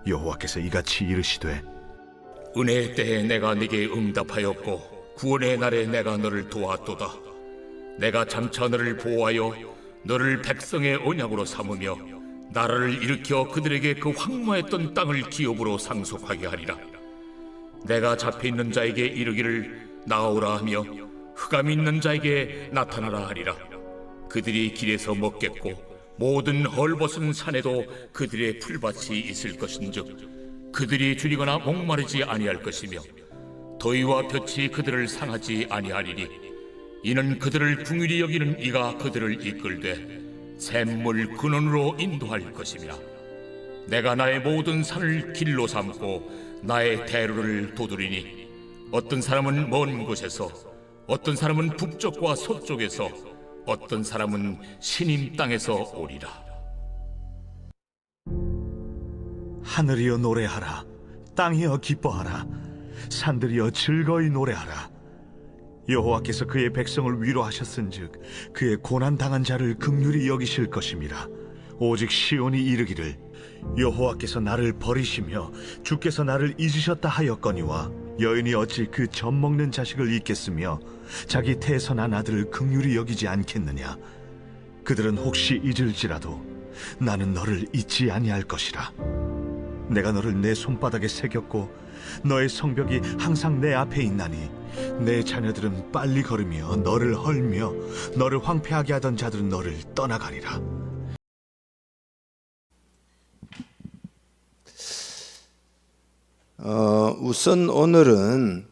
여호와께서 이같이 이르시되 은혜의 때에 내가 네게 응답하였고 구원의 날에 내가 너를 도왔도다. 내가 장차 너를 보호하여 너를 백성의 언약으로 삼으며 나라를 일으켜 그들에게 그 황무했던 땅을 기업으로 상속하게 하리라. 내가 잡혀있는 자에게 이르기를 나오라 하며 흑암이 있는 자에게 나타나라 하리라. 그들이 길에서 먹겠고 모든 헐벗은 산에도 그들의 풀밭이 있을 것인즉 그들이 줄이거나 목마르지 아니할 것이며 더위와 볕이 그들을 상하지 아니하리니 이는 그들을 긍휼히 여기는 이가 그들을 이끌되 샘물 근원으로 인도할 것이며 내가 나의 모든 산을 길로 삼고 나의 대로를 도두리니 어떤 사람은 먼 곳에서 어떤 사람은 북쪽과 서쪽에서 어떤 사람은 시님 땅에서 오리라. 하늘이여 노래하라, 땅이여 기뻐하라, 산들이여 즐거이 노래하라. 여호와께서 그의 백성을 위로하셨은즉 그의 고난당한 자를 긍휼히 여기실 것임이라. 오직 시온이 이르기를 여호와께서 나를 버리시며 주께서 나를 잊으셨다 하였거니와 여인이 어찌 그 젖 먹는 자식을 잊겠으며 자기 태선한 아들을 긍휼히 여기지 않겠느냐. 그들은 혹시 잊을지라도 나는 너를 잊지 아니할 것이라. 내가 너를 내 손바닥에 새겼고 너의 성벽이 항상 내 앞에 있나니 내 자녀들은 빨리 걸으며 너를 헐며 너를 황폐하게 하던 자들은 너를 떠나가리라. 우선 오늘은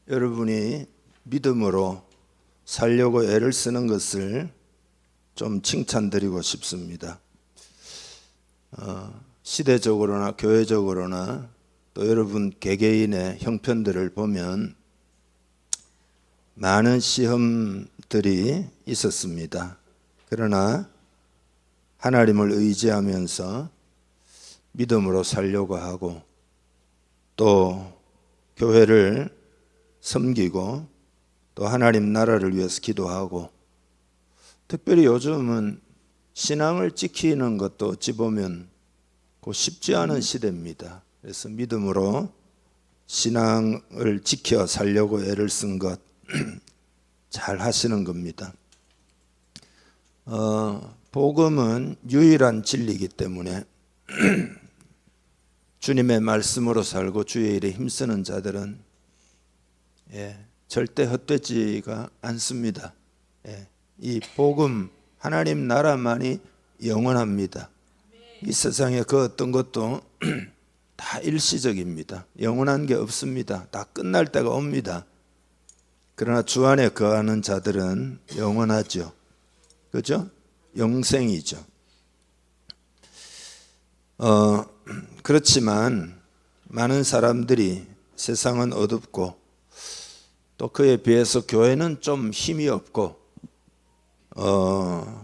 여러분이 믿음으로 살려고 애를 쓰는 것을 좀 칭찬드리고 싶습니다. 시대적으로나 교회적으로나 또 여러분 개개인의 형편들을 보면 많은 시험들이 있었습니다. 그러나 하나님을 의지하면서 믿음으로 살려고 하고 또 교회를 섬기고 또 하나님 나라를 위해서 기도하고 특별히 요즘은 신앙을 지키는 것도 어찌 보면 쉽지 않은 시대입니다. 그래서 믿음으로 신앙을 지켜 살려고 애를 쓴 것 잘 하시는 겁니다. 복음은 유일한 진리이기 때문에 주님의 말씀으로 살고 주의 일에 힘쓰는 자들은 절대 헛되지가 않습니다. 이 복음 하나님 나라만이 영원합니다. 이 세상에 그 어떤 것도 다 일시적입니다. 영원한 게 없습니다. 다 끝날 때가 옵니다. 그러나 주 안에 거하는 자들은 영원하죠. 그죠? 영생이죠. 그렇지만 많은 사람들이 세상은 어둡고 또 그에 비해서 교회는 좀 힘이 없고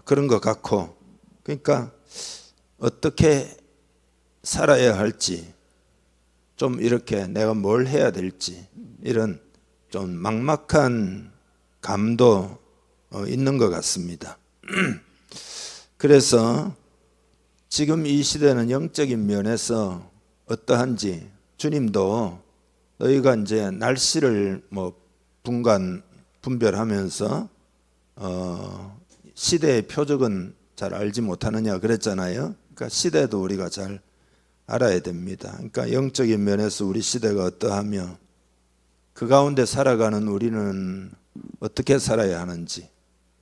그런 것 같고 그러니까 어떻게 살아야 할지 좀 이렇게 내가 뭘 해야 될지 이런 좀 막막한 감도 있는 것 같습니다. 그래서 지금 이 시대는 영적인 면에서 어떠한지 주님도 너희가 이제 날씨를 분별하면서 시대의 표적은 잘 알지 못하느냐 그랬잖아요. 그러니까 시대도 우리가 잘 알아야 됩니다. 그러니까 영적인 면에서 우리 시대가 어떠하며 그 가운데 살아가는 우리는 어떻게 살아야 하는지,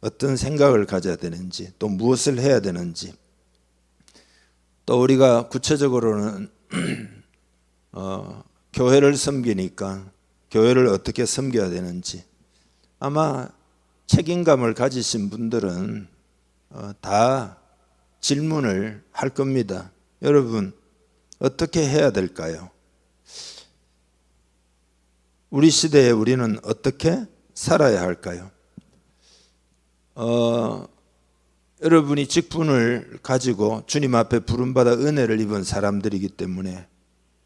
어떤 생각을 가져야 되는지, 또 무엇을 해야 되는지, 또 우리가 구체적으로는 교회를 섬기니까 교회를 어떻게 섬겨야 되는지 아마 책임감을 가지신 분들은 다 질문을 할 겁니다. 여러분 어떻게 해야 될까요? 우리 시대에 우리는 어떻게 살아야 할까요? 여러분이 직분을 가지고 주님 앞에 부름받아 은혜를 입은 사람들이기 때문에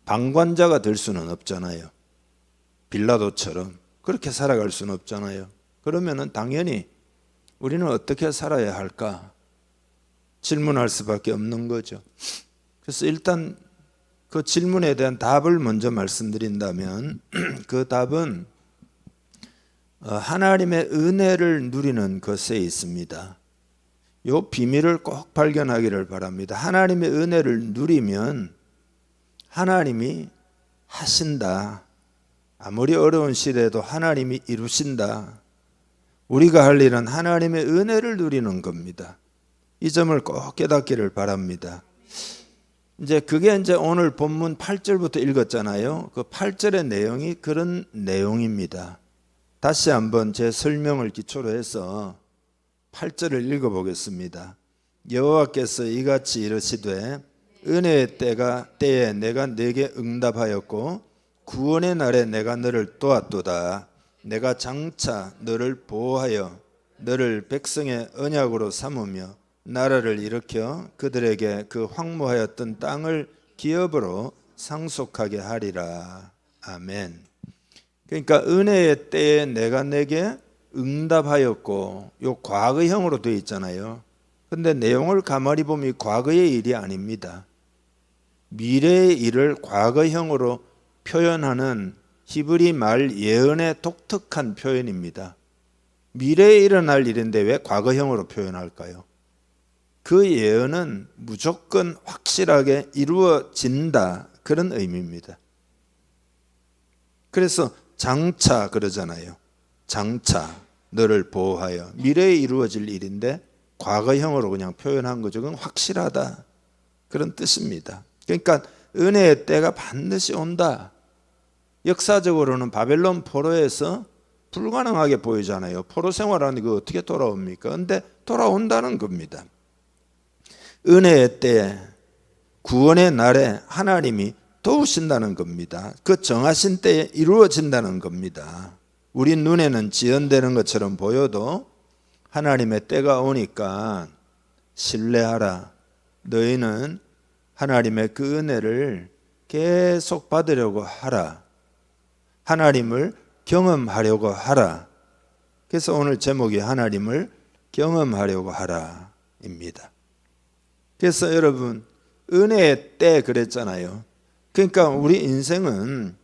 방관자가 될 수는 없잖아요. 빌라도처럼 그렇게 살아갈 수는 없잖아요. 그러면은 당연히 우리는 어떻게 살아야 할까 질문할 수밖에 없는 거죠. 그래서 일단 그 질문에 대한 답을 먼저 말씀드린다면 그 답은 하나님의 은혜를 누리는 것에 있습니다. 이 비밀을 꼭 발견하기를 바랍니다. 하나님의 은혜를 누리면 하나님이 하신다. 아무리 어려운 시대에도 하나님이 이루신다. 우리가 할 일은 하나님의 은혜를 누리는 겁니다. 이 점을 꼭 깨닫기를 바랍니다. 그게 오늘 본문 8절부터 읽었잖아요. 그 8절의 내용이 그런 내용입니다. 다시 한번 제 설명을 기초로 해서 8절을 읽어보겠습니다. 여호와께서 이같이 이르시되 은혜의 때에 내가 네게 응답하였고 구원의 날에 내가 너를 도왔도다. 내가 장차 너를 보호하여 너를 백성의 언약으로 삼으며 나라를 일으켜 그들에게 그 황무하였던 땅을 기업으로 상속하게 하리라. 아멘. 그러니까 은혜의 때에 내가 내게 응답하였고, 요 과거형으로 되어 있잖아요. 근데 내용을 가만히 보면 과거의 일이 아닙니다. 미래의 일을 과거형으로 표현하는 히브리 말 예언의 독특한 표현입니다. 미래에 일어날 일인데 왜 과거형으로 표현할까요? 그 예언은 무조건 확실하게 이루어진다, 그런 의미입니다. 그래서 장차 그러잖아요. 장차 너를 보호하여. 미래에 이루어질 일인데 과거형으로 그냥 표현한 거죠. 그건 확실하다, 그런 뜻입니다. 그러니까 은혜의 때가 반드시 온다. 역사적으로는 바벨론 포로에서 불가능하게 보이잖아요. 포로 생활하는 거 어떻게 돌아옵니까? 근데 돌아온다는 겁니다. 은혜의 때에, 구원의 날에 하나님이 도우신다는 겁니다. 그 정하신 때에 이루어진다는 겁니다. 우리 눈에는 지연되는 것처럼 보여도 하나님의 때가 오니까 신뢰하라. 너희는 하나님의 그 은혜를 계속 받으려고 하라. 하나님을 경험하려고 하라. 그래서 오늘 제목이 하나님을 경험하려고 하라입니다. 그래서 여러분, 은혜의 때 그랬잖아요. 그러니까 우리 인생은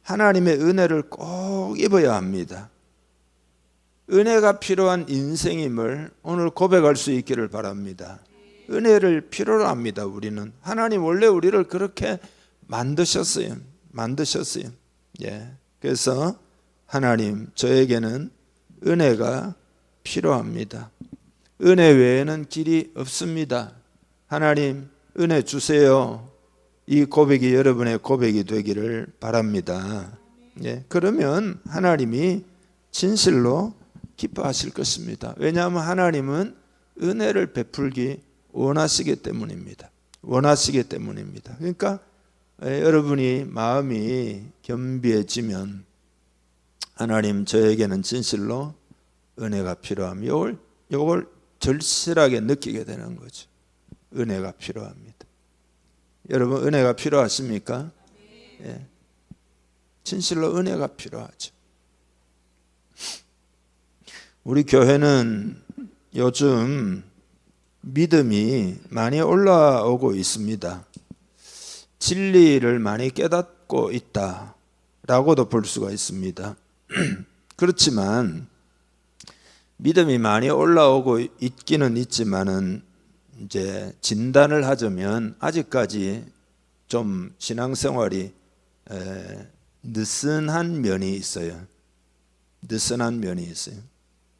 하나님의 은혜를 꼭 입어야 합니다. 은혜가 필요한 인생임을 오늘 고백할 수 있기를 바랍니다. 은혜를 필요로 합니다. 우리는 하나님 원래 우리를 그렇게 만드셨어요. 예. 그래서 하나님, 저에게는 은혜가 필요합니다. 은혜 외에는 길이 없습니다. 하나님, 은혜 주세요. 이 고백이 여러분의 고백이 되기를 바랍니다. 예. 그러면 하나님이 진실로 기뻐하실 것입니다. 왜냐하면 하나님은 은혜를 베풀기 원하시기 때문입니다. 그러니까 여러분이 마음이 겸비해지면 하나님, 저에게는 진실로 은혜가 필요함. 요걸 절실하게 느끼게 되는 거죠. 은혜가 필요합니다. 여러분, 은혜가 필요하십니까? 예. 진실로 은혜가 필요하죠. 우리 교회는 요즘 믿음이 많이 올라오고 있습니다. 진리를 많이 깨닫고 있다라고도 볼 수가 있습니다. 그렇지만 믿음이 많이 올라오고 있기는 있지만은 이제 진단을 하자면 아직까지 좀 신앙생활이 느슨한 면이 있어요.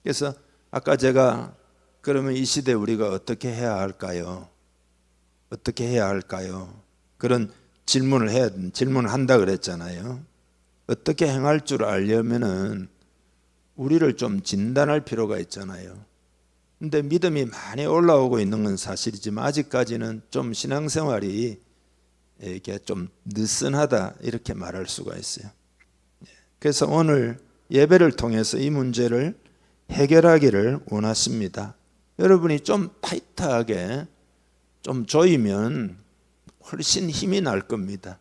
그래서 아까 제가 그러면 이 시대 우리가 어떻게 해야 할까요? 그런 질문을 한다 그랬잖아요. 어떻게 행할 줄 알려면은 우리를 좀 진단할 필요가 있잖아요. 근데 믿음이 많이 올라오고 있는 건 사실이지만 아직까지는 좀 신앙생활이 이렇게 좀 느슨하다, 이렇게 말할 수가 있어요. 그래서 오늘 예배를 통해서 이 문제를 해결하기를 원하십니다. 여러분이 좀 타이트하게 좀 조이면 훨씬 힘이 날 겁니다.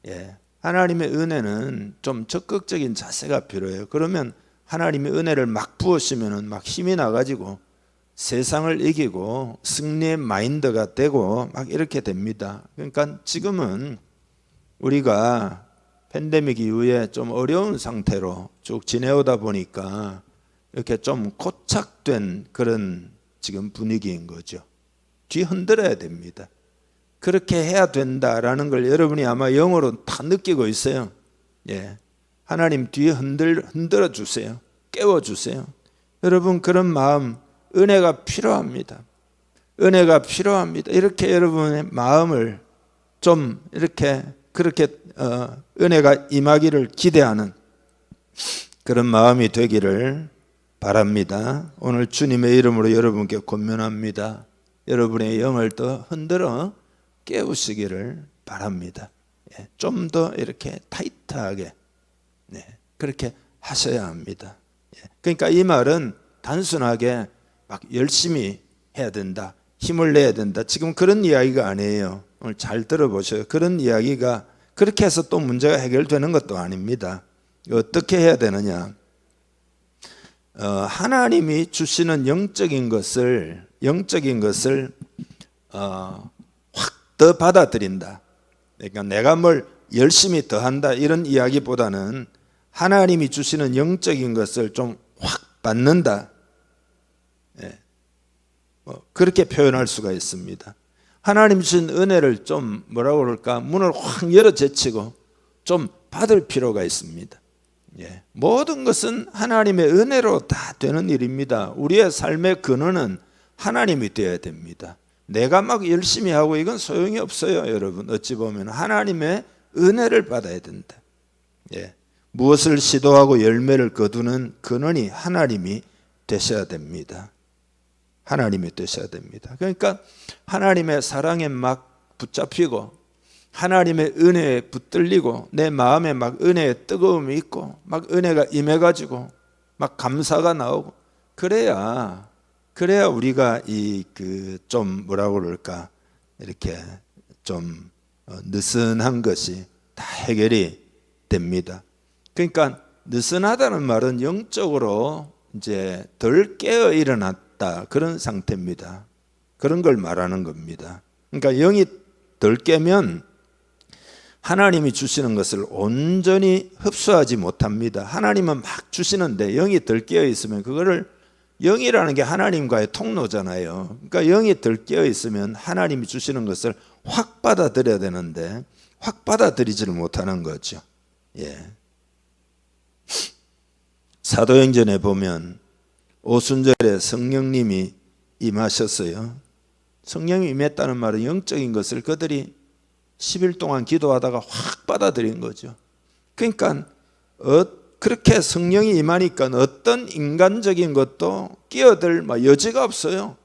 예. 하나님의 은혜는 좀 적극적인 자세가 필요해요. 그러면 하나님의 은혜를 막 부으시면은 막 힘이 나가지고 세상을 이기고 승리의 마인드가 되고 막 이렇게 됩니다. 그러니까 지금은 우리가 팬데믹 이후에 좀 어려운 상태로 쭉 지내오다 보니까 이렇게 좀 고착된 그런 지금 분위기인 거죠. 뒤 흔들어야 됩니다. 그렇게 해야 된다라는 걸 여러분이 아마 영어로 다 느끼고 있어요. 예. 하나님 뒤에 흔들어 주세요. 깨워 주세요. 여러분 그런 마음, 은혜가 필요합니다. 은혜가 필요합니다. 이렇게 여러분의 마음을 좀 이렇게 그렇게 은혜가 임하기를 기대하는 그런 마음이 되기를 바랍니다. 오늘 주님의 이름으로 여러분께 권면합니다. 여러분의 영을 더 흔들어 깨우시기를 바랍니다. 좀 더 이렇게 타이트하게 그렇게 하셔야 합니다. 그러니까 이 말은 단순하게 막 열심히 해야 된다, 힘을 내야 된다, 지금 그런 이야기가 아니에요. 오늘 잘 들어보셔요. 그런 이야기가 그렇게 해서 또 문제가 해결되는 것도 아닙니다. 어떻게 해야 되느냐? 하나님이 주시는 영적인 것을 확 더 받아들인다. 그러니까 내가 뭘 열심히 더 한다 이런 이야기보다는 하나님이 주시는 영적인 것을 좀 확 받는다. 그렇게 표현할 수가 있습니다. 하나님 주신 은혜를 좀 뭐라고 그럴까? 문을 확 열어 제치고 좀 받을 필요가 있습니다. 모든 것은 하나님의 은혜로 다 되는 일입니다. 우리의 삶의 근원은 하나님이 되어야 됩니다. 내가 막 열심히 하고 이건 소용이 없어요. 여러분 어찌 보면 하나님의 은혜를 받아야 된다. 무엇을 시도하고 열매를 거두는 근원이 하나님이 되셔야 됩니다. 하나님이 되셔야 됩니다. 그러니까 하나님의 사랑에 막 붙잡히고 하나님의 은혜에 붙들리고 내 마음에 막 은혜의 뜨거움이 있고 막 은혜가 임해가지고 막 감사가 나오고 그래야 우리가 이 그 좀 뭐라고 그럴까 이렇게 좀 느슨한 것이 다 해결이 됩니다. 그러니까 느슨하다는 말은 영적으로 이제 덜 깨어 일어났다 그런 상태입니다. 그런 걸 말하는 겁니다. 그러니까 영이 덜 깨면 하나님이 주시는 것을 온전히 흡수하지 못합니다. 하나님은 막 주시는데 영이 덜 깨어 있으면 그거를 영이라는 게 하나님과의 통로잖아요. 그러니까 영이 덜 깨어 있으면 하나님이 주시는 것을 확 받아들여야 되는데 확 받아들이지를 못하는 거죠. 사도행전에 보면 오순절에 성령님이 임하셨어요. 성령이 임했다는 말은 영적인 것을 그들이 10일 동안 기도하다가 확 받아들인 거죠. 그러니까 그렇게 성령이 임하니까 어떤 인간적인 것도 끼어들 여지가 없어요.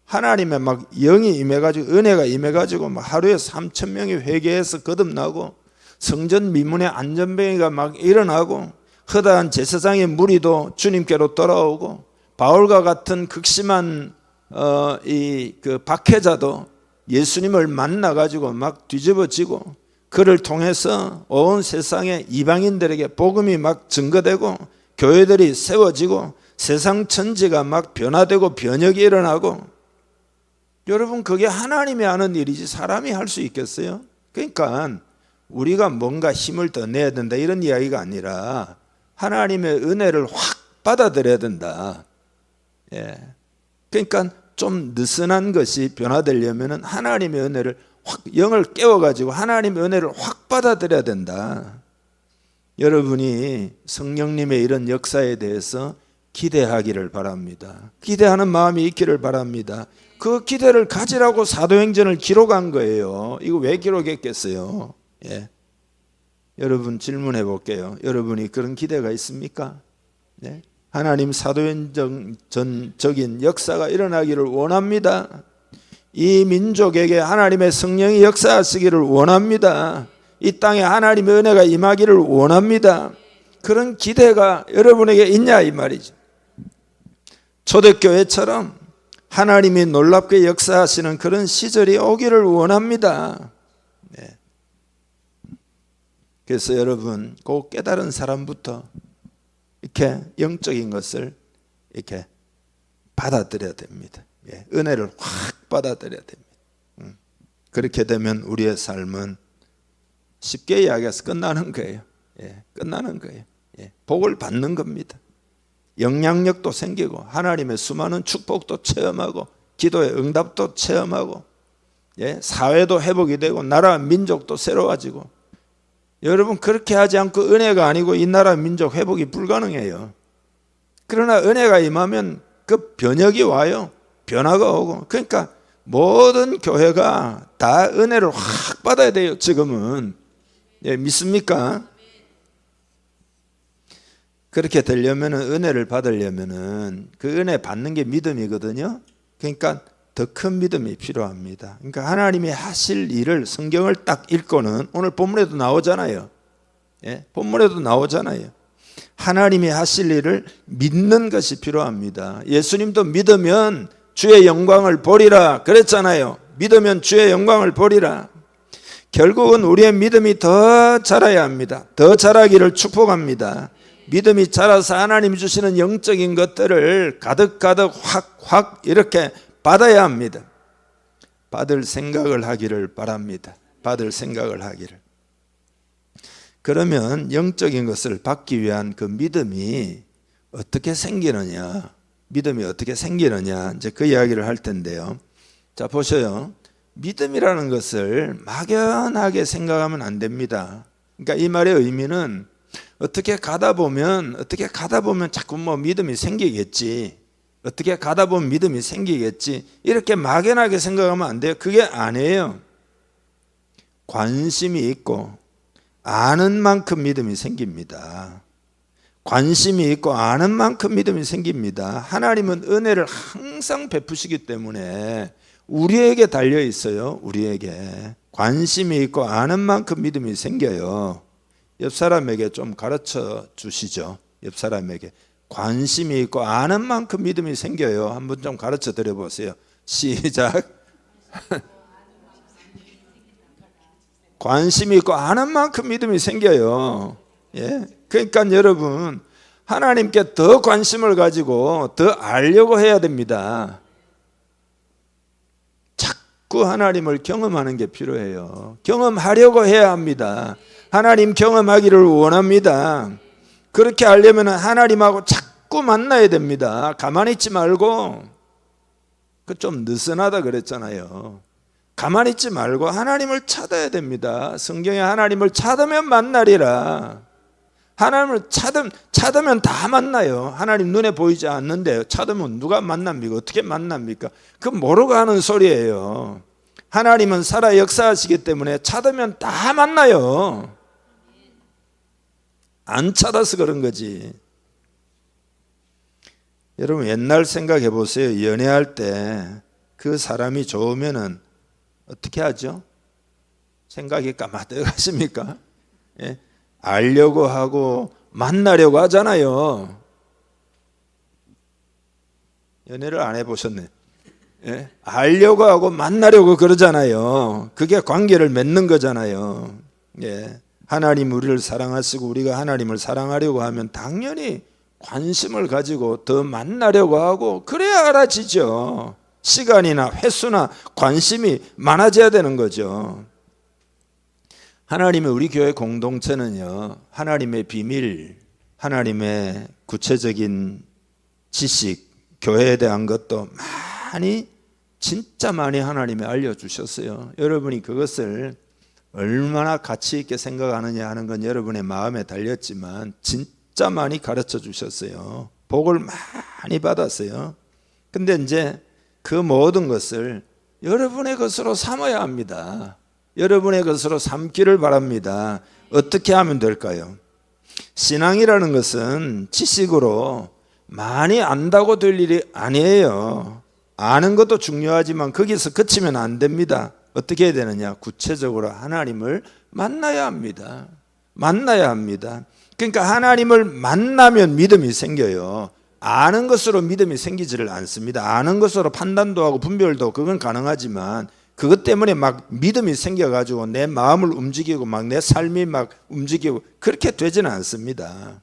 하나님의 막 영이 임해가지고 은혜가 임해가지고 막 하루에 3,000명이 회개해서 거듭나고 성전 미문의 안전병이가 막 일어나고 허다한 제사장의 무리도 주님께로 돌아오고 바울과 같은 극심한 그 박해자도 예수님을 만나가지고 막 뒤집어지고 그를 통해서 온 세상의 이방인들에게 복음이 막 증거되고 교회들이 세워지고 세상 천지가 막 변화되고 변혁이 일어나고 여러분 그게 하나님이 하는 일이지 사람이 할 수 있겠어요? 그러니까 우리가 뭔가 힘을 더 내야 된다 이런 이야기가 아니라 하나님의 은혜를 확 받아들여야 된다. 그러니까 좀 느슨한 것이 변화되려면 하나님의 은혜를 확 영을 깨워가지고 하나님의 은혜를 확 받아들여야 된다. 여러분이 성령님의 이런 역사에 대해서 기대하기를 바랍니다. 기대하는 마음이 있기를 바랍니다. 그 기대를 가지라고 사도행전을 기록한 거예요. 이거 왜 기록했겠어요? 여러분 질문해 볼게요. 여러분이 그런 기대가 있습니까? 하나님 사도행전적인 역사가 일어나기를 원합니다. 이 민족에게 하나님의 성령이 역사하시기를 원합니다. 이 땅에 하나님의 은혜가 임하기를 원합니다. 그런 기대가 여러분에게 있냐 이 말이죠. 초대교회처럼 하나님이 놀랍게 역사하시는 그런 시절이 오기를 원합니다. 그래서 여러분 꼭 깨달은 사람부터 이렇게 영적인 것을 이렇게 받아들여야 됩니다. 예, 은혜를 확 받아들여야 됩니다. 그렇게 되면 우리의 삶은 쉽게 이야기해서 끝나는 거예요. 예, 끝나는 거예요. 예, 복을 받는 겁니다. 영향력도 생기고 하나님의 수많은 축복도 체험하고 기도의 응답도 체험하고, 예, 사회도 회복이 되고 나라 민족도 새로워지고. 여러분, 그렇게 하지 않고 은혜가 아니고 이 나라 민족 회복이 불가능해요. 그러나 은혜가 임하면 그 변혁이 와요. 변화가 오고. 그러니까 모든 교회가 다 은혜를 확 받아야 돼요. 지금은. 예, 믿습니까? 그렇게 되려면, 은혜를 받으려면 그 은혜 받는 게 믿음이거든요. 그러니까 더 큰 믿음이 필요합니다. 그러니까 하나님이 하실 일을 성경을 딱 읽고는, 오늘 본문에도 나오잖아요. 예, 본문에도 나오잖아요. 하나님이 하실 일을 믿는 것이 필요합니다. 예수님도 믿으면 주의 영광을 보리라 그랬잖아요. 믿으면 주의 영광을 보리라. 결국은 우리의 믿음이 더 자라야 합니다. 더 자라기를 축복합니다. 믿음이 자라서 하나님 주시는 영적인 것들을 가득가득 확 이렇게 받아야 합니다. 받을 생각을 하기를 바랍니다. 받을 생각을 하기를. 그러면 영적인 것을 받기 위한 그 믿음이 어떻게 생기느냐, 믿음이 어떻게 생기느냐, 이제 그 이야기를 할 텐데요. 자, 보셔요. 믿음이라는 것을 막연하게 생각하면 안 됩니다. 그러니까 이 말의 의미는 어떻게 가다 보면 자꾸 뭐 믿음이 생기겠지, 어떻게 가다 보면 믿음이 생기겠지, 이렇게 막연하게 생각하면 안 돼요. 그게 아니에요. 관심이 있고 아는 만큼 믿음이 생깁니다. 관심이 있고 아는 만큼 믿음이 생깁니다. 하나님은 은혜를 항상 베푸시기 때문에 우리에게 달려 있어요. 우리에게 관심이 있고 아는 만큼 믿음이 생겨요. 옆 사람에게 좀 가르쳐 주시죠. 옆 사람에게 관심이 있고 아는 만큼 믿음이 생겨요. 한번 좀 가르쳐 드려 보세요. 시작. 관심이 있고 아는 만큼 믿음이 생겨요. 예? 그러니까 여러분, 하나님께 더 관심을 가지고 더 알려고 해야 됩니다. 자꾸 하나님을 경험하는 게 필요해요. 경험하려고 해야 합니다. 하나님 경험하기를 원합니다. 그렇게 하려면 하나님하고 자꾸 만나야 됩니다. 가만히 있지 말고. 그 좀 느슨하다 그랬잖아요. 가만히 있지 말고 하나님을 찾아야 됩니다. 성경에 하나님을 찾으면 만나리라. 하나님을 찾으면 다 만나요. 하나님 눈에 보이지 않는데 찾으면 누가 만납니까? 어떻게 만납니까? 그 모르고 하는 소리예요. 하나님은 살아 역사하시기 때문에 찾으면 다 만나요. 안 찾아서 그런 거지. 여러분, 옛날 생각해 보세요. 연애할 때 그 사람이 좋으면은 어떻게 하죠? 생각이 까마득하십니까? 예? 알려고 하고 만나려고 하잖아요. 연애를 안 해보셨네. 예? 알려고 하고 만나려고 그러잖아요. 그게 관계를 맺는 거잖아요. 예. 하나님 우리를 사랑하시고 우리가 하나님을 사랑하려고 하면 당연히 관심을 가지고 더 만나려고 하고, 그래야 알아지죠. 시간이나 횟수나 관심이 많아져야 되는 거죠. 하나님의 우리 교회 공동체는요, 하나님의 비밀, 하나님의 구체적인 지식, 교회에 대한 것도 진짜 많이 하나님이 알려주셨어요. 여러분이 그것을 얼마나 가치 있게 생각하느냐 하는 건 여러분의 마음에 달렸지만 진짜 많이 가르쳐 주셨어요. 복을 많이 받았어요. 근데 이제 그 모든 것을 여러분의 것으로 삼아야 합니다. 여러분의 것으로 삼기를 바랍니다. 어떻게 하면 될까요? 신앙이라는 것은 지식으로 많이 안다고 될 일이 아니에요. 아는 것도 중요하지만 거기서 그치면 안 됩니다. 어떻게 해야 되느냐? 구체적으로 하나님을 만나야 합니다. 만나야 합니다. 그러니까 하나님을 만나면 믿음이 생겨요. 아는 것으로 믿음이 생기지를 않습니다. 아는 것으로 판단도 하고 분별도 그건 가능하지만 그것 때문에 막 믿음이 생겨가지고 내 마음을 움직이고 막 내 삶이 막 움직이고 그렇게 되지는 않습니다.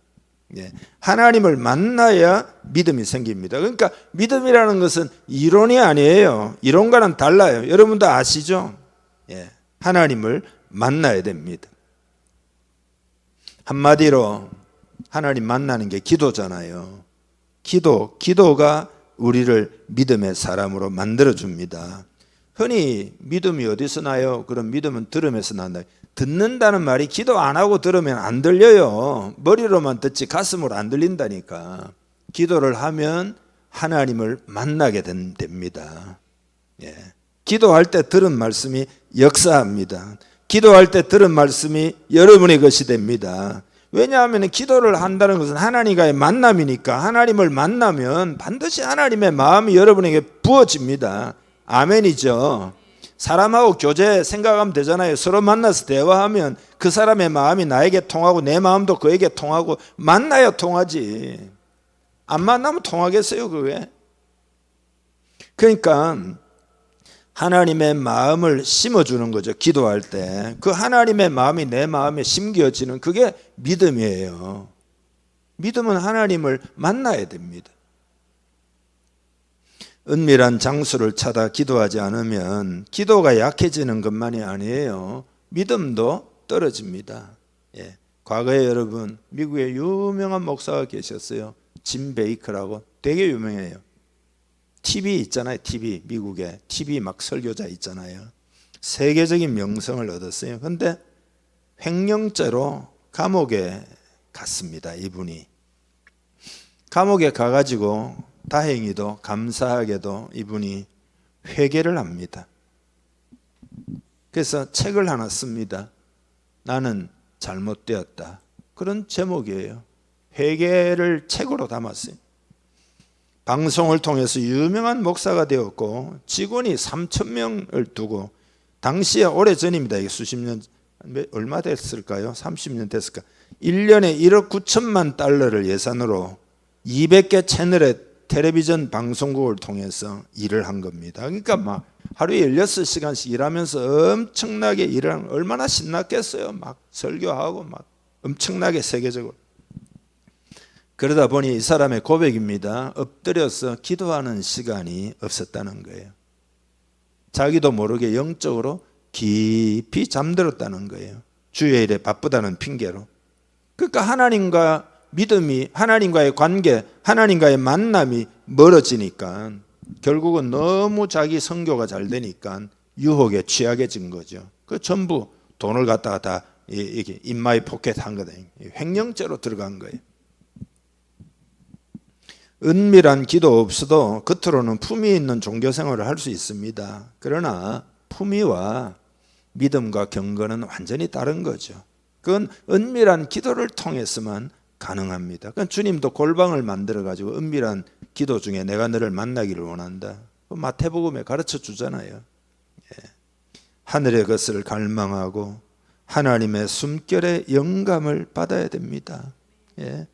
예. 하나님을 만나야 믿음이 생깁니다. 그러니까 믿음이라는 것은 이론이 아니에요. 이론과는 달라요. 여러분도 아시죠? 예. 하나님을 만나야 됩니다. 한마디로 하나님 만나는 게 기도잖아요. 기도가 우리를 믿음의 사람으로 만들어줍니다. 흔히 믿음이 어디서 나요? 그럼 믿음은 들음에서 난다. 듣는다는 말이 기도 안 하고 들으면 안 들려요. 머리로만 듣지 가슴으로 안 들린다니까. 기도를 하면 하나님을 만나게 됩니다. 예. 기도할 때 들은 말씀이 역사합니다. 기도할 때 들은 말씀이 여러분의 것이 됩니다. 왜냐하면 기도를 한다는 것은 하나님과의 만남이니까 하나님을 만나면 반드시 하나님의 마음이 여러분에게 부어집니다. 아멘이죠. 사람하고 교제 생각하면 되잖아요. 서로 만나서 대화하면 그 사람의 마음이 나에게 통하고 내 마음도 그에게 통하고 만나야 통하지. 안 만나면 통하겠어요, 그게? 그러니까 하나님의 마음을 심어주는 거죠. 기도할 때 그 하나님의 마음이 내 마음에 심겨지는 그게 믿음이에요. 믿음은 하나님을 만나야 됩니다. 은밀한 장소를 찾아 기도하지 않으면 기도가 약해지는 것만이 아니에요. 믿음도 떨어집니다. 예. 과거에 여러분 미국에 유명한 목사가 계셨어요. 짐 베이커라고 되게 유명해요. TV 있잖아요. TV 미국에 TV 막 설교자 있잖아요. 세계적인 명성을 얻었어요. 그런데 횡령죄로 감옥에 갔습니다. 이분이 감옥에 가가지고 다행히도 감사하게도 이분이 회개를 합니다. 그래서 책을 하나 씁니다. 나는 잘못되었다. 그런 제목이에요. 회개를 책으로 담았어요. 방송을 통해서 유명한 목사가 되었고 직원이 3,000명을 두고 당시에 오래전입니다. 이게 수십 년 얼마 됐을까요? 30년 됐을까? 1년에 1억 9천만 달러를 예산으로 200개 채널의 텔레비전 방송국을 통해서 일을 한 겁니다. 그러니까 막 하루에 16시간씩 일하면서 엄청나게 일을 하는 얼마나 신났겠어요. 막 설교하고 막 엄청나게 세계적으로. 그러다 보니 이 사람의 고백입니다. 엎드려서 기도하는 시간이 없었다는 거예요. 자기도 모르게 영적으로 깊이 잠들었다는 거예요. 주의 일에 바쁘다는 핑계로. 그러니까 하나님과 믿음이, 하나님과의 관계, 하나님과의 만남이 멀어지니까 결국은 너무 자기 선교가 잘 되니까 유혹에 취약해진 거죠. 그 전부 돈을 갖다가 다 이렇게 인마이 포켓 한 거다. 횡령죄로 들어간 거예요. 은밀한 기도 없어도 겉으로는 품위 있는 종교 생활을 할 수 있습니다. 그러나 품위와 믿음과 경건은 완전히 다른 거죠. 그건 은밀한 기도를 통해서만 가능합니다. 그건 주님도 골방을 만들어 가지고 은밀한 기도 중에 내가 너를 만나기를 원한다. 마태복음에 가르쳐 주잖아요. 예. 하늘의 것을 갈망하고 하나님의 숨결의 영감을 받아야 됩니다. 예.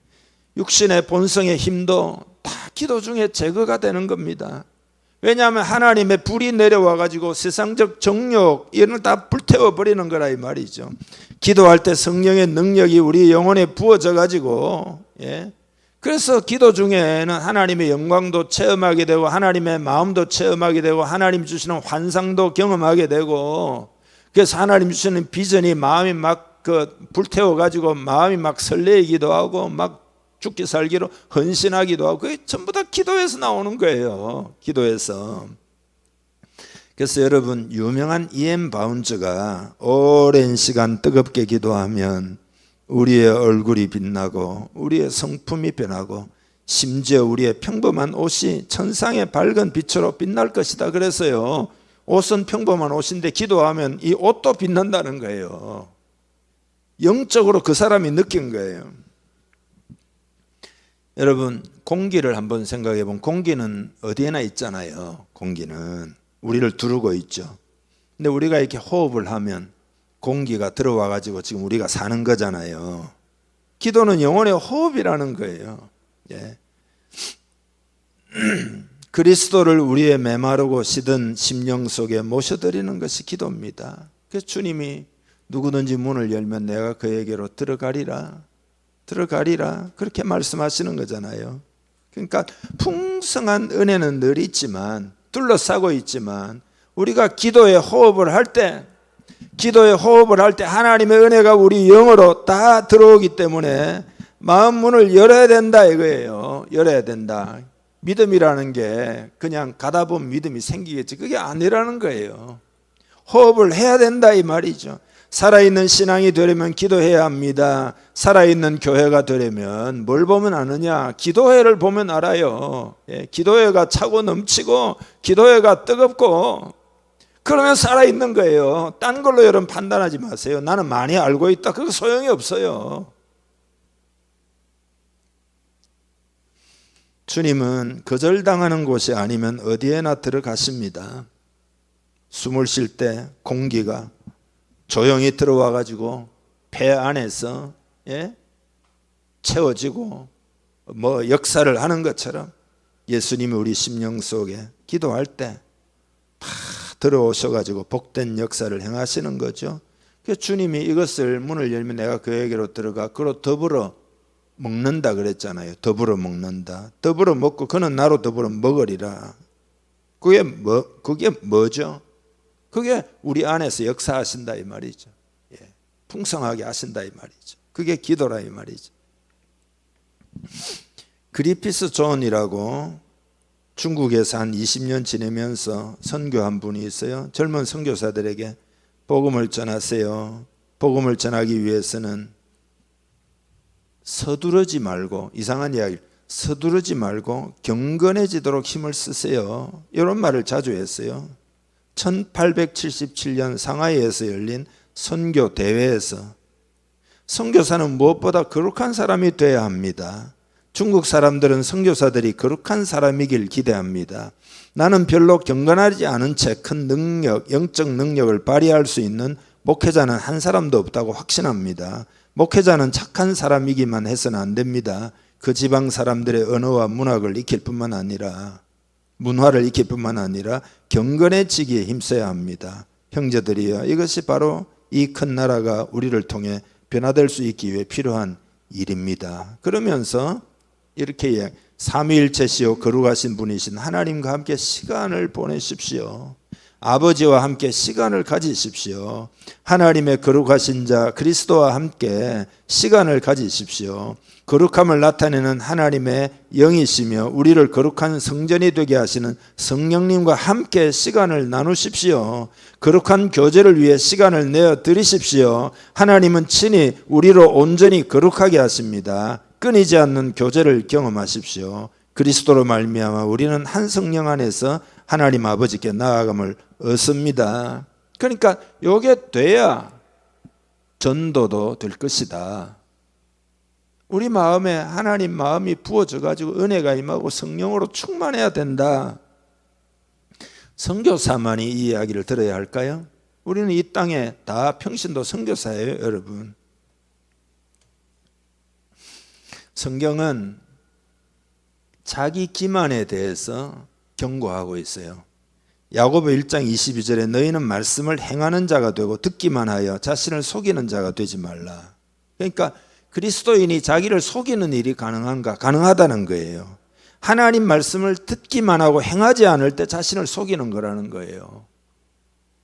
육신의 본성의 힘도 다 기도 중에 제거가 되는 겁니다. 왜냐하면 하나님의 불이 내려와 가지고 세상적 정욕 이런 걸 다 불태워 버리는 거라 이 말이죠. 기도할 때 성령의 능력이 우리 영혼에 부어져 가지고 그래서 기도 중에는 하나님의 영광도 체험하게 되고 하나님의 마음도 체험하게 되고 하나님 주시는 환상도 경험하게 되고 그래서 하나님 주시는 비전이 마음이 막 불태워 가지고 마음이 막 설레이기도 하고 막 죽기 살기로 헌신하기도 하고 그게 전부 다 기도에서 나오는 거예요. 기도에서. 그래서 여러분 유명한 E.M. 바운즈가 오랜 시간 뜨겁게 기도하면 우리의 얼굴이 빛나고 우리의 성품이 변하고 심지어 우리의 평범한 옷이 천상의 밝은 빛으로 빛날 것이다 그래서요. 옷은 평범한 옷인데 기도하면 이 옷도 빛난다는 거예요. 영적으로 그 사람이 느낀 거예요. 여러분 공기를 한번 생각해 보면 공기는 어디에나 있잖아요. 공기는 우리를 두르고 있죠. 근데 우리가 이렇게 호흡을 하면 공기가 들어와 가지고 지금 우리가 사는 거잖아요. 기도는 영혼의 호흡이라는 거예요. 예. 그리스도를 우리의 메마르고 시든 심령 속에 모셔드리는 것이 기도입니다. 그래서 주님이 누구든지 문을 열면 내가 그에게로 들어가리라. 들어가리라. 그렇게 말씀하시는 거잖아요. 그러니까 풍성한 은혜는 늘 있지만, 둘러싸고 있지만, 우리가 기도에 호흡을 할 때 하나님의 은혜가 우리 영으로 다 들어오기 때문에 마음 문을 열어야 된다 이거예요. 열어야 된다. 믿음이라는 게 그냥 가다 보면 믿음이 생기겠지, 그게 아니라는 거예요. 호흡을 해야 된다 이 말이죠. 살아있는 신앙이 되려면 기도해야 합니다. 살아있는 교회가 되려면 뭘 보면 아느냐? 기도회를 보면 알아요. 기도회가 차고 넘치고 기도회가 뜨겁고, 그러면 살아있는 거예요. 딴 걸로 여러분 판단하지 마세요. 나는 많이 알고 있다, 그거 소용이 없어요. 주님은 거절당하는 곳이 아니면 어디에나 들어가십니다. 숨을 쉴 때 공기가 조용히 들어와 가지고 배 안에서 채워지고 뭐 역사를 하는 것처럼 예수님이 우리 심령 속에 기도할 때 다 들어오셔 가지고 복된 역사를 행하시는 거죠. 그래서 주님이 이것을 문을 열면 내가 그에게로 들어가 그로 더불어 먹는다 그랬잖아요. 더불어 먹는다. 더불어 먹고 그는 나로 더불어 먹으리라. 그게 뭐죠? 그게 우리 안에서 역사하신다 이 말이죠. 풍성하게 하신다 이 말이죠. 그게 기도라 이 말이죠. 그리피스 존이라고 중국에서 한 20년 지내면서 선교한 분이 있어요. 젊은 선교사들에게 복음을 전하세요. 복음을 전하기 위해서는 서두르지 말고, 이상한 이야기, 서두르지 말고 경건해지도록 힘을 쓰세요. 이런 말을 자주 했어요. 1877년 상하이에서 열린 선교 대회에서 선교사는 무엇보다 거룩한 사람이 되어야 합니다. 중국 사람들은 선교사들이 거룩한 사람이길 기대합니다. 나는 별로 경건하지 않은 채 큰 능력, 영적 능력을 발휘할 수 있는 목회자는 한 사람도 없다고 확신합니다. 목회자는 착한 사람이기만 해서는 안 됩니다. 그 지방 사람들의 언어와 문화를 익힐 뿐만 아니라 경건해지기에 힘써야 합니다. 형제들이여, 이것이 바로 이 큰 나라가 우리를 통해 변화될 수 있기 위해 필요한 일입니다. 그러면서 이렇게 삼위일체시요 거룩하신 분이신 하나님과 함께 시간을 보내십시오. 아버지와 함께 시간을 가지십시오. 하나님의 거룩하신 자 그리스도와 함께 시간을 가지십시오. 거룩함을 나타내는 하나님의 영이시며 우리를 거룩한 성전이 되게 하시는 성령님과 함께 시간을 나누십시오. 거룩한 교제를 위해 시간을 내어 드리십시오. 하나님은 친히 우리로 온전히 거룩하게 하십니다. 끊이지 않는 교제를 경험하십시오. 그리스도로 말미암아 우리는 한 성령 안에서 하나님 아버지께 나아감을 얻습니다. 그러니까 이게 돼야 전도도 될 것이다. 우리 마음에 하나님 마음이 부어져 가지고 은혜가 임하고 성령으로 충만해야 된다. 선교사만이 이 이야기를 들어야 할까요? 우리는 이 땅에 다 평신도 선교사예요, 여러분. 성경은 자기 기만에 대해서 경고하고 있어요. 야고보 1장 22절에 너희는 말씀을 행하는 자가 되고 듣기만 하여 자신을 속이는 자가 되지 말라. 그러니까 그리스도인이 자기를 속이는 일이 가능한가? 가능하다는 거예요. 하나님 말씀을 듣기만 하고 행하지 않을 때 자신을 속이는 거라는 거예요.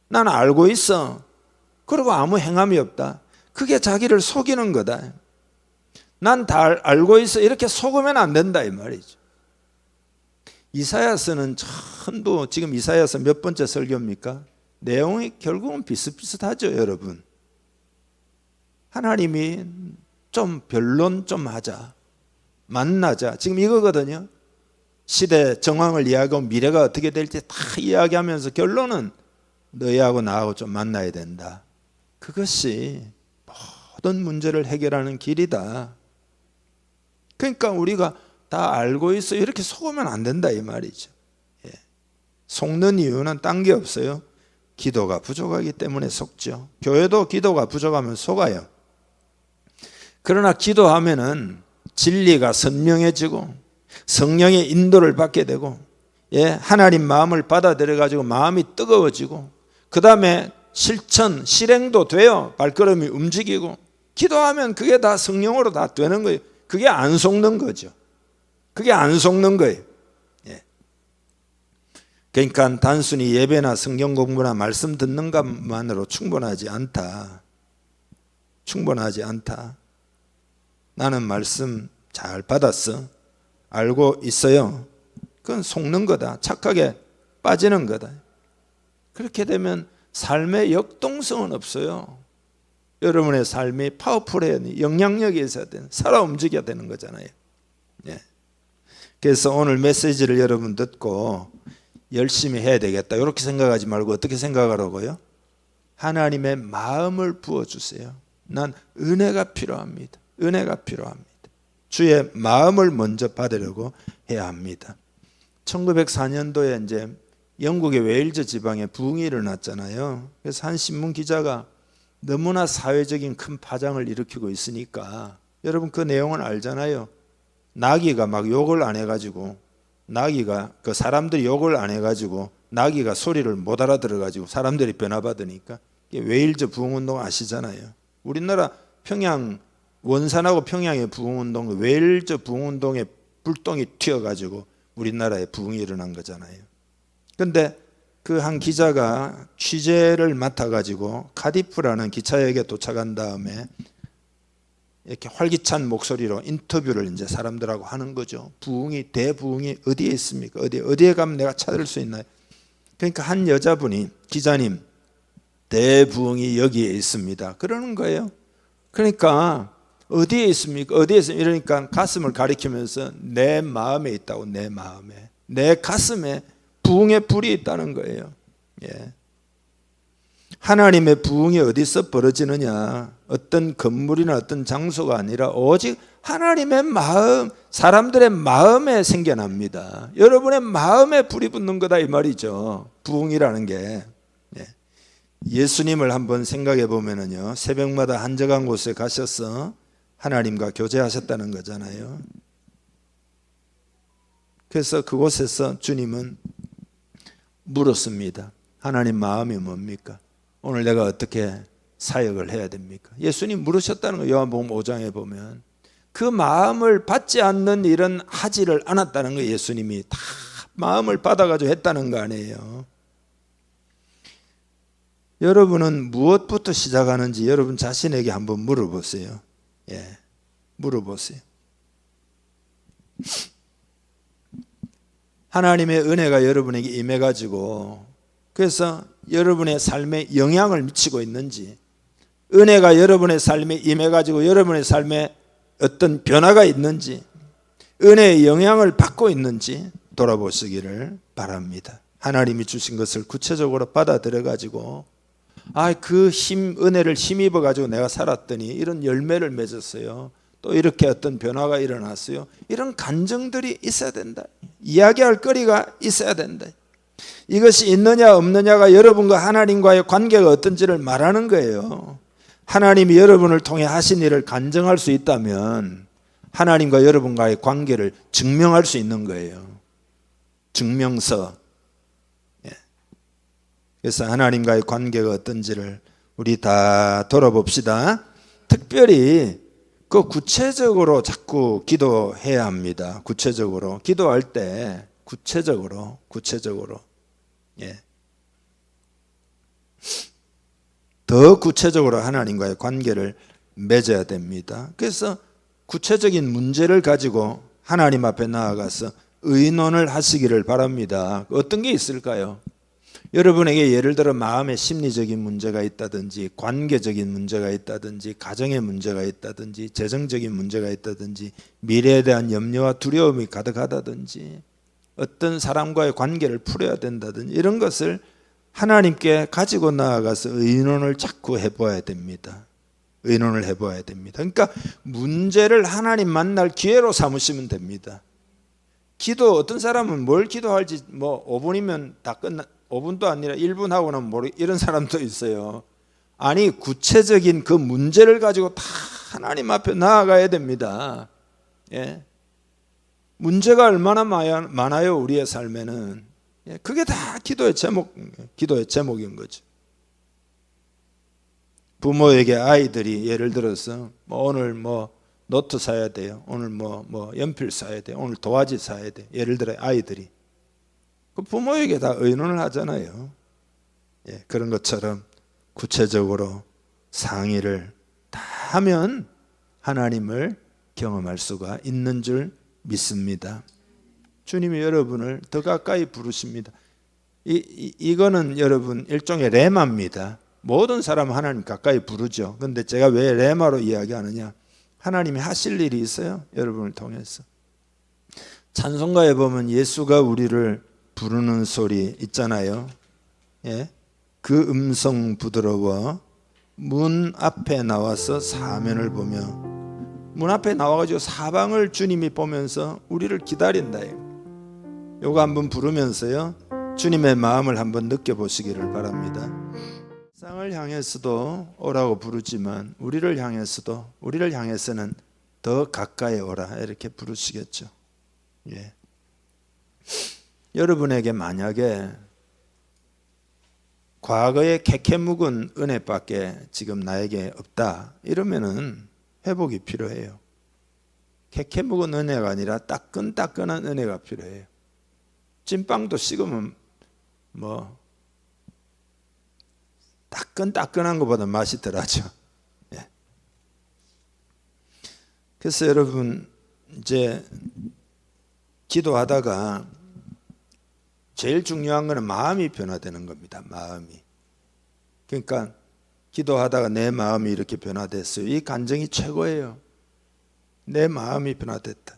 나는 알고 있어. 그리고 아무 행함이 없다. 그게 자기를 속이는 거다. 난 다 알고 있어. 이렇게 속으면 안 된다 이 말이죠. 이사야서는 전부 지금 이사야서 몇 번째 설교입니까? 내용이 결국은 비슷비슷하죠, 여러분. 하나님이 좀 변론 좀 하자, 만나자, 지금 이거거든요. 시대 정황을 이야기하고 미래가 어떻게 될지 다 이야기하면서 결론은 너희하고 나하고 좀 만나야 된다. 그것이 모든 문제를 해결하는 길이다. 그러니까 우리가 다 알고 있어 이렇게 속으면 안 된다 이 말이죠. 속는 이유는 딴 게 없어요. 기도가 부족하기 때문에 속죠. 교회도 기도가 부족하면 속아요. 그러나 기도하면은 진리가 선명해지고 성령의 인도를 받게 되고 하나님 마음을 받아들여 가지고 마음이 뜨거워지고 그 다음에 실천도 돼요. 발걸음이 움직이고 기도하면 그게 다 성령으로 다 되는 거예요. 그게 안 속는 거죠. 그게 안 속는 거예요. 예. 그러니까 단순히 예배나 성경 공부나 말씀 듣는 것만으로 충분하지 않다. 충분하지 않다. 나는 말씀 잘 받았어. 알고 있어요. 그건 속는 거다. 착각에 빠지는 거다. 그렇게 되면 삶의 역동성은 없어요. 여러분의 삶이 파워풀해야 돼. 영향력이 있어야 돼. 살아 움직여야 되는 거잖아요. 예. 그래서 오늘 메시지를 여러분 듣고 열심히 해야 되겠다 이렇게 생각하지 말고 어떻게 생각하라고요? 하나님의 마음을 부어주세요. 난 은혜가 필요합니다. 은혜가 필요합니다. 주의 마음을 먼저 받으려고 해야 합니다. 1904년도에 이제 영국의 웨일즈 지방에 부흥이 일어났잖아요. 그래서 한 신문 기자가 너무나 사회적인 큰 파장을 일으키고 있으니까 여러분 그 내용은 알잖아요. 나귀가 막 욕을 안 해가지고 나귀가 그 사람들이 욕을 안 해가지고 나귀가 소리를 못 알아들어가지고 사람들이 변화받으니까 웨일즈 부흥운동 아시잖아요. 우리나라 평양 원산하고 평양의 부흥운동 웨일즈 부흥운동에 불똥이 튀어가지고 우리나라에 부흥이 일어난 거잖아요. 근데 그 한 기자가 취재를 맡아가지고 카디프라는 기차역에 도착한 다음에 이렇게 활기찬 목소리로 인터뷰를 이제 사람들하고 하는 거죠. 부흥이 대부흥이 어디에 있습니까? 어디에 가면 내가 찾을 수 있나요? 그러니까 한 여자분이 기자님 대부흥이 여기에 있습니다. 그러는 거예요. 그러니까 어디에 있습니까? 어디에 있습니까? 이러니까 가슴을 가리키면서 내 마음에 있다고. 내 마음에, 내 가슴에 부흥의 불이 있다는 거예요. 예. 하나님의 부흥이 어디서 벌어지느냐? 어떤 건물이나 어떤 장소가 아니라 오직 하나님의 마음, 사람들의 마음에 생겨납니다. 여러분의 마음에 불이 붙는 거다 이 말이죠. 부흥이라는 게. 예. 예수님을 한번 생각해 보면은요, 새벽마다 한적한 곳에 가셔서 하나님과 교제하셨다는 거잖아요. 그래서 그곳에서 주님은 물었습니다. 하나님 마음이 뭡니까? 오늘 내가 어떻게 사역을 해야 됩니까? 예수님 물으셨다는 거예요. 요한복음 5장에 보면 그 마음을 받지 않는 일은 하지를 않았다는 거예요. 예수님이 다 마음을 받아가지고 했다는 거 아니에요. 여러분은 무엇부터 시작하는지 여러분 자신에게 한번 물어보세요. 예, 물어보세요. 하나님의 은혜가 여러분에게 임해가지고 그래서 여러분의 삶에 영향을 미치고 있는지, 은혜가 여러분의 삶에 임해가지고 여러분의 삶에 어떤 변화가 있는지, 은혜의 영향을 받고 있는지 돌아보시기를 바랍니다. 하나님이 주신 것을 구체적으로 받아들여가지고 그 은혜를 힘입어가지고 내가 살았더니 이런 열매를 맺었어요. 또 이렇게 어떤 변화가 일어났어요. 이런 감정들이 있어야 된다. 이야기할 거리가 있어야 된다. 이것이 있느냐 없느냐가 여러분과 하나님과의 관계가 어떤지를 말하는 거예요. 하나님이 여러분을 통해 하신 일을 간증할 수 있다면 하나님과 여러분과의 관계를 증명할 수 있는 거예요. 증명서. 그래서 하나님과의 관계가 어떤지를 우리 다 돌아봅시다. 특별히 그 구체적으로 자꾸 기도해야 합니다. 구체적으로 기도할 때 구체적으로 예. 더 구체적으로 하나님과의 관계를 맺어야 됩니다. 그래서 구체적인 문제를 가지고 하나님 앞에 나아가서 의논을 하시기를 바랍니다. 어떤 게 있을까요? 여러분에게 예를 들어 마음의 심리적인 문제가 있다든지 관계적인 문제가 있다든지 가정의 문제가 있다든지 재정적인 문제가 있다든지 미래에 대한 염려와 두려움이 가득하다든지 어떤 사람과의 관계를 풀어야 된다든지 이런 것을 하나님께 가지고 나아가서 의논을 자꾸 해봐야 됩니다. 의논을 해봐야 됩니다. 그러니까 문제를 하나님 만날 기회로 삼으시면 됩니다. 기도 어떤 사람은 뭘 기도할지 5분이면 다 끝나 5분도 아니라 1분 하고 나면 이런 사람도 있어요. 아니 구체적인 그 문제를 가지고 다 하나님 앞에 나아가야 됩니다. 예. 문제가 얼마나 많아요 우리의 삶에는. 예. 그게 다 기도의 제목인 거죠. 부모에게 아이들이 예를 들어서 오늘 노트 사야 돼요. 오늘 연필 사야 돼요. 오늘 도화지 사야 돼요. 예를 들어 아이들이 그 부모에게 다 의논을 하잖아요. 예, 그런 것처럼 구체적으로 상의를 다 하면 하나님을 경험할 수가 있는 줄 믿습니다. 주님이 여러분을 더 가까이 부르십니다. 이거는 여러분 일종의 레마입니다. 모든 사람 하나님 가까이 부르죠. 그런데 제가 왜 레마로 이야기하느냐, 하나님이 하실 일이 있어요. 여러분을 통해서. 찬송가에 보면 예수가 우리를 부르는 소리 있잖아요. 예? 그 음성 부드러워 문 앞에 나와서 사면을 보며, 문 앞에 나와가지고 사방을 주님이 보면서 우리를 기다린다. 요거 한번 부르면서요 주님의 마음을 한번 느껴보시기를 바랍니다. 세상을 향해서도 오라고 부르지만 우리를 향해서는 더 가까이 오라 이렇게 부르시겠죠. 예. 여러분에게 만약에 과거의 캐캐 묵은 은혜밖에 지금 나에게 없다 이러면은 회복이 필요해요. 캐캐 묵은 은혜가 아니라 따끈따끈한 은혜가 필요해요. 찐빵도 식으면 따끈따끈한 것보다 맛이 덜하죠. 예. 그래서 여러분 이제 기도하다가 제일 중요한 거는 마음이 변화되는 겁니다. 마음이. 그러니까 기도하다가 내 마음이 이렇게 변화됐어요. 이 감정이 최고예요. 내 마음이 변화됐다.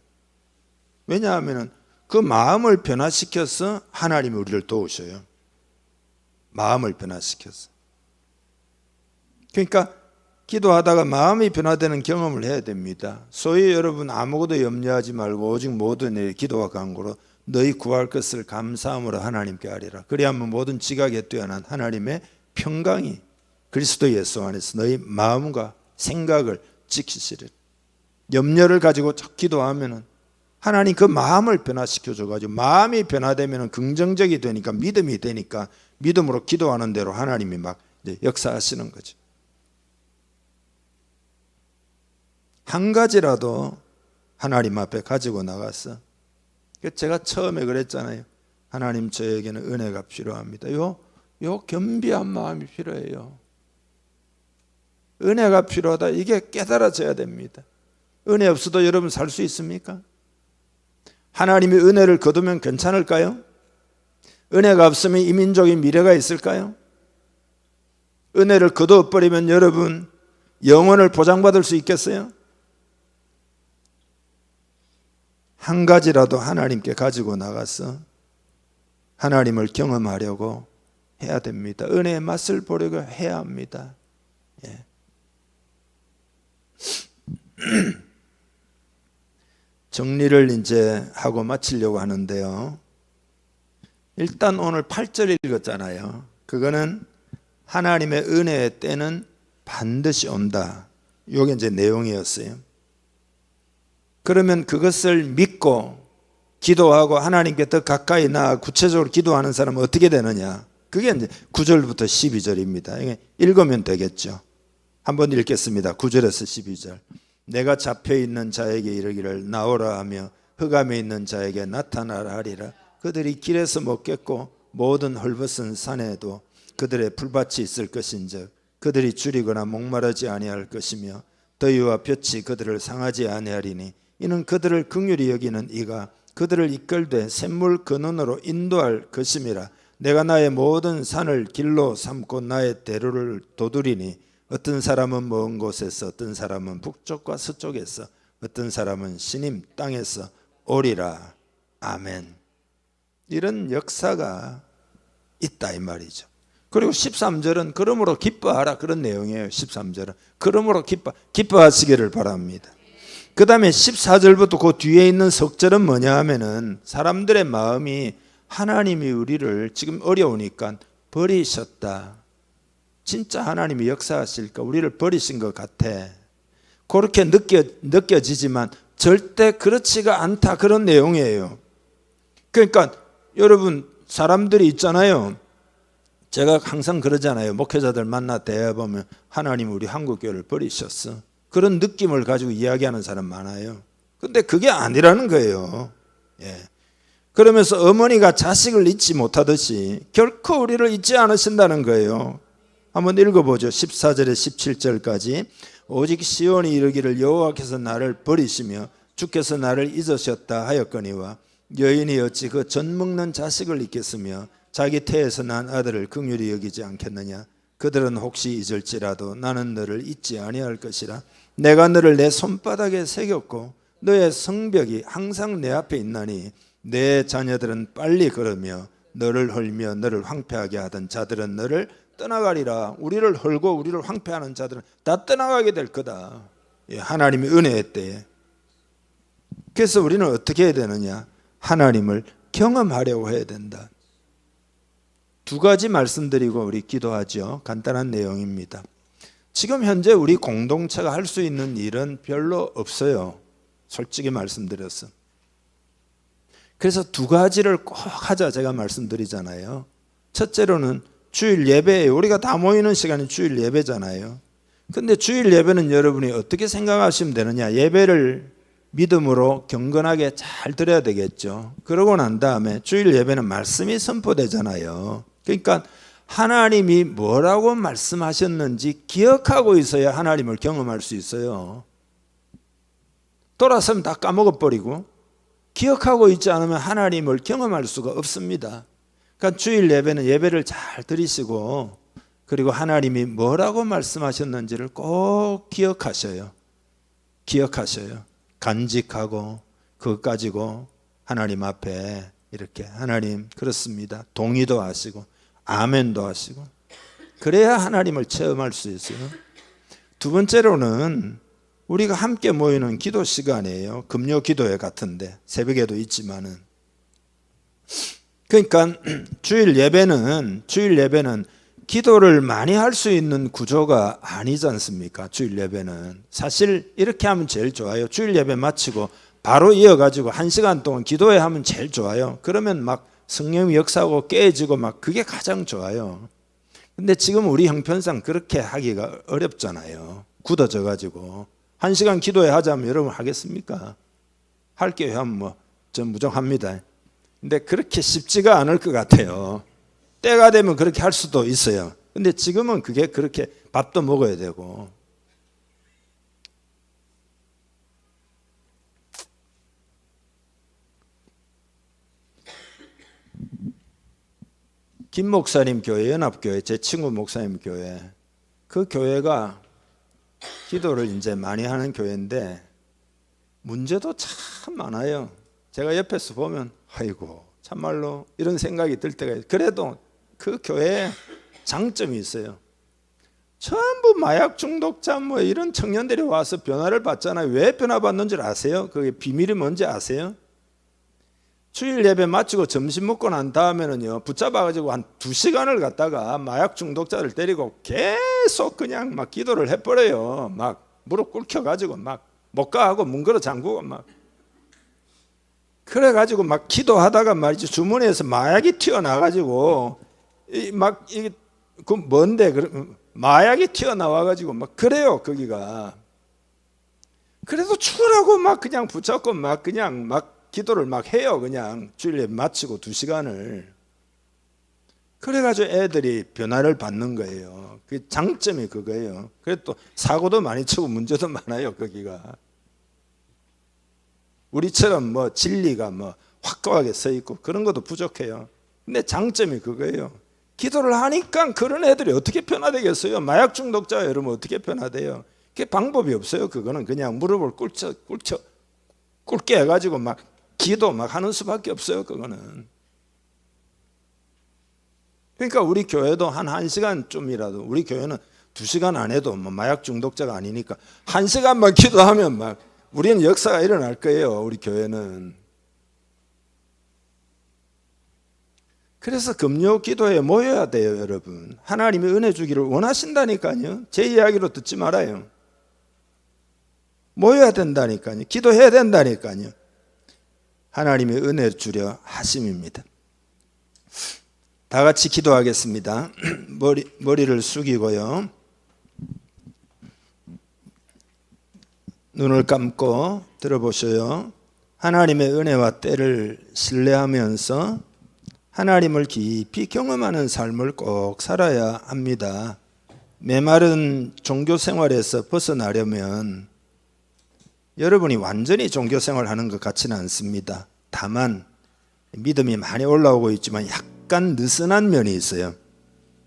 왜냐하면 그 마음을 변화시켜서 하나님이 우리를 도우셔요. 마음을 변화시켜서. 그러니까 기도하다가 마음이 변화되는 경험을 해야 됩니다. 소위 여러분 아무것도 염려하지 말고 오직 모든 일 기도와 간구로 너희 구할 것을 감사함으로 하나님께 아뢰라. 그리하면 모든 지각에 뛰어난 하나님의 평강이 그리스도 예수 안에서 너희 마음과 생각을 지키시리라. 염려를 가지고 기도하면은 하나님 그 마음을 변화시켜줘가지고 마음이 변화되면 긍정적이 되니까 믿음이 되니까 믿음으로 기도하는 대로 하나님이 막 이제 역사하시는 거죠. 한 가지라도 하나님 앞에 가지고 나가서, 제가 처음에 그랬잖아요. 하나님 저에게는 은혜가 필요합니다. 요 겸비한 마음이 필요해요. 은혜가 필요하다. 이게 깨달아져야 됩니다. 은혜 없어도 여러분 살 수 있습니까? 하나님이 은혜를 거두면 괜찮을까요? 은혜가 없으면 이민족의 미래가 있을까요? 은혜를 거두어버리면 여러분 영혼을 보장받을 수 있겠어요? 한 가지라도 하나님께 가지고 나가서 하나님을 경험하려고 해야 됩니다. 은혜의 맛을 보려고 해야 합니다. 예. 정리를 이제 하고 마치려고 하는데요. 일단 오늘 8절 읽었잖아요. 그거는 하나님의 은혜의 때는 반드시 온다. 이게 이제 내용이었어요. 그러면 그것을 믿고 기도하고 하나님께 더 가까이 나아 구체적으로 기도하는 사람은 어떻게 되느냐? 그게 이제 9절부터 12절입니다. 읽으면 되겠죠. 한번 읽겠습니다. 9절에서 12절. 내가 잡혀있는 자에게 이르기를 나오라 하며 흑암에 있는 자에게 나타나라 하리라. 그들이 길에서 먹겠고 모든 헐벗은 산에도 그들의 풀밭이 있을 것인즉 그들이 줄이거나 목마르지 아니할 것이며 더위와 볕이 그들을 상하지 아니하리니 이는 그들을 긍휼히 여기는 이가 그들을 이끌되 샘물 근원으로 인도할 것임이라. 내가 나의 모든 산을 길로 삼고 나의 대로를 도두리니 어떤 사람은 먼 곳에서 어떤 사람은 북쪽과 서쪽에서 어떤 사람은 시님 땅에서 오리라. 아멘. 이런 역사가 있다 이 말이죠. 그리고 13절은 그러므로 기뻐하라 그런 내용이에요. 13절은 그러므로 기뻐하시기를 바랍니다. 그 다음에 14절부터 그 뒤에 있는 석절은 뭐냐 하면은 사람들의 마음이 하나님이 우리를 지금 어려우니까 버리셨다. 진짜 하나님이 역사하실까? 우리를 버리신 것 같아. 그렇게 느껴지지만 절대 그렇지가 않다. 그런 내용이에요. 그러니까 여러분 사람들이 있잖아요. 제가 항상 그러잖아요. 목회자들 만나 대화해보면 하나님 우리 한국교회를 버리셨어. 그런 느낌을 가지고 이야기하는 사람 많아요. 근데 그게 아니라는 거예요. 예. 그러면서 어머니가 자식을 잊지 못하듯이 결코 우리를 잊지 않으신다는 거예요. 한번 읽어보죠. 14절에 17절까지. 오직 시온이 이르기를 여호와께서 나를 버리시며 주께서 나를 잊으셨다 하였거니와 여인이 어찌 그 젖 먹는 자식을 잊겠으며 자기 태에서 난 아들을 긍휼히 여기지 않겠느냐. 그들은 혹시 잊을지라도 나는 너를 잊지 아니할 것이라. 내가 너를 내 손바닥에 새겼고 너의 성벽이 항상 내 앞에 있나니 내 자녀들은 빨리 걸으며 너를 헐며 너를 황폐하게 하던 자들은 너를 떠나가리라. 우리를 헐고 우리를 황폐하는 자들은 다 떠나가게 될 거다. 하나님의 은혜의 때에. 그래서 우리는 어떻게 해야 되느냐? 하나님을 경험하려고 해야 된다. 두 가지 말씀드리고 우리 기도하죠. 간단한 내용입니다. 지금 현재 우리 공동체가 할 수 있는 일은 별로 없어요. 솔직히 말씀드렸어. 그래서 두 가지를 꼭 하자 제가 말씀드리잖아요. 첫째로는 주일 예배예요. 우리가 다 모이는 시간이 주일 예배잖아요. 근데 주일 예배는 여러분이 어떻게 생각하시면 되느냐? 예배를 믿음으로 경건하게 잘 드려야 되겠죠. 그러고 난 다음에 주일 예배는 말씀이 선포되잖아요. 그러니까 하나님이 뭐라고 말씀하셨는지 기억하고 있어야 하나님을 경험할 수 있어요. 돌아서면 다 까먹어버리고 기억하고 있지 않으면 하나님을 경험할 수가 없습니다. 그러니까 주일 예배는 예배를 잘 드리시고 그리고 하나님이 뭐라고 말씀하셨는지를 꼭 기억하셔요. 간직하고 그것 가지고 하나님 앞에 이렇게 하나님 그렇습니다. 동의도 하시고 아멘도 하시고 그래야 하나님을 체험할 수 있어요. 두 번째로는 우리가 함께 모이는 기도 시간이에요. 금요 기도회 같은데 새벽에도 있지만은 그러니까 주일 예배는 기도를 많이 할 수 있는 구조가 아니지 않습니까? 주일 예배는 사실 이렇게 하면 제일 좋아요. 주일 예배 마치고 바로 이어가지고 1시간 동안 기도회 하면 제일 좋아요. 그러면 막 성령이 역사하고 깨지고 막 그게 가장 좋아요. 근데 지금 우리 형편상 그렇게 하기가 어렵잖아요. 굳어져 가지고 1시간 기도회 하자면 여러분 하겠습니까? 할게요 하면 뭐 전 무조합니다. 근데 그렇게 쉽지가 않을 것 같아요. 때가 되면 그렇게 할 수도 있어요. 근데 지금은 그게 그렇게 밥도 먹어야 되고. 김 목사님 교회, 연합교회, 제 친구 목사님 교회, 그 교회가 기도를 이제 많이 하는 교회인데 문제도 참 많아요. 제가 옆에서 보면 아이고 참말로 이런 생각이 들 때가 있어요. 그래도 그 교회에 장점이 있어요. 전부 마약 중독자 뭐 이런 청년들이 와서 변화를 받잖아요. 왜 변화 받는 줄 아세요? 그게 비밀이 뭔지 아세요? 주일 예배 마치고 점심 먹고 난 다음에는요 붙잡아가지고 한 2시간을 갖다가 마약 중독자를 때리고 계속 그냥 막 기도를 해버려요. 막 무릎 꿇혀가지고 막 못 가하고 문 걸어 잠그고 막 그래가지고 막 기도하다가 말이지 주머니에서 마약이 튀어나와가지고 막 이게 그 뭔데 마약이 튀어나와가지고 막 그래요 거기가. 그래도 죽으라고 막 그냥 붙잡고 막 그냥 막 기도를 막 해요. 그냥 주일 예배 마치고 2시간을. 그래가지고 애들이 변화를 받는 거예요. 그 장점이 그거예요. 그래 또 사고도 많이 치고 문제도 많아요 거기가. 우리처럼 뭐 진리가 뭐 확고하게 서 있고 그런 것도 부족해요. 근데 장점이 그거예요. 기도를 하니까 그런 애들이 어떻게 변화되겠어요? 마약 중독자 여러분 어떻게 변화돼요? 그게 방법이 없어요. 그거는 그냥 무릎을 꿇게 해가지고 막 기도 막 하는 수밖에 없어요. 그거는. 그러니까 우리 교회도 한 1시간쯤이라도 우리 교회는 2시간 안 해도 뭐 마약 중독자가 아니니까 1시간만 기도하면 막 우리는 역사가 일어날 거예요. 우리 교회는. 그래서 금요 기도에 모여야 돼요, 여러분. 하나님이 은혜 주기를 원하신다니까요. 제 이야기로 듣지 말아요. 모여야 된다니까요. 기도해야 된다니까요. 하나님이 은혜 주려 하심입니다. 다 같이 기도하겠습니다. 머리를 숙이고요. 눈을 감고 들어보셔요. 하나님의 은혜와 때를 신뢰하면서 하나님을 깊이 경험하는 삶을 꼭 살아야 합니다. 메마른 종교 생활에서 벗어나려면 여러분이 완전히 종교 생활하는 것 같지는 않습니다. 다만 믿음이 많이 올라오고 있지만 약간 느슨한 면이 있어요.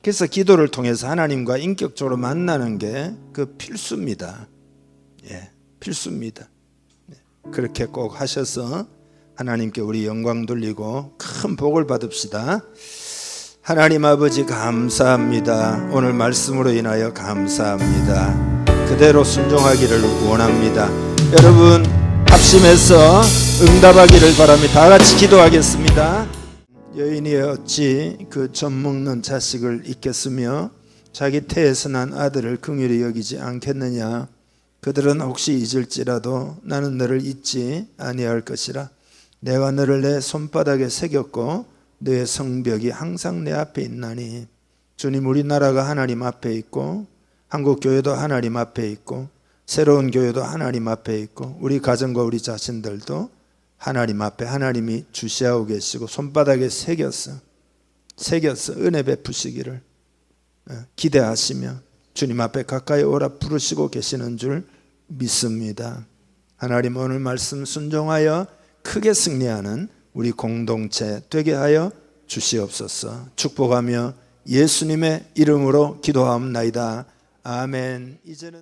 그래서 기도를 통해서 하나님과 인격적으로 만나는 게 그 필수입니다. 예, 필수입니다. 그렇게 꼭 하셔서 하나님께 우리 영광 돌리고 큰 복을 받읍시다. 하나님 아버지 감사합니다. 오늘 말씀으로 인하여 감사합니다. 그대로 순종하기를 원합니다. 여러분 합심해서 응답하기를 바랍니다. 다 같이 기도하겠습니다. 여인이 어찌 그 젖 먹는 자식을 잊겠으며 자기 태에서 난 아들을 긍휼히 여기지 않겠느냐. 그들은 혹시 잊을지라도 나는 너를 잊지 아니할 것이라. 내가 너를 내 손바닥에 새겼고 너의 성벽이 항상 내 앞에 있나니. 주님, 우리나라가 하나님 앞에 있고 한국교회도 하나님 앞에 있고 새로운 교회도 하나님 앞에 있고 우리 가정과 우리 자신들도 하나님 앞에 하나님이 주시하고 계시고 손바닥에 새겼어 은혜 베푸시기를 기대하시며 주님 앞에 가까이 오라 부르시고 계시는 줄 믿습니다. 하나님 오늘 말씀 순종하여 크게 승리하는 우리 공동체 되게 하여 주시옵소서. 축복하며 예수님의 이름으로 기도하옵나이다. 아멘. 이제는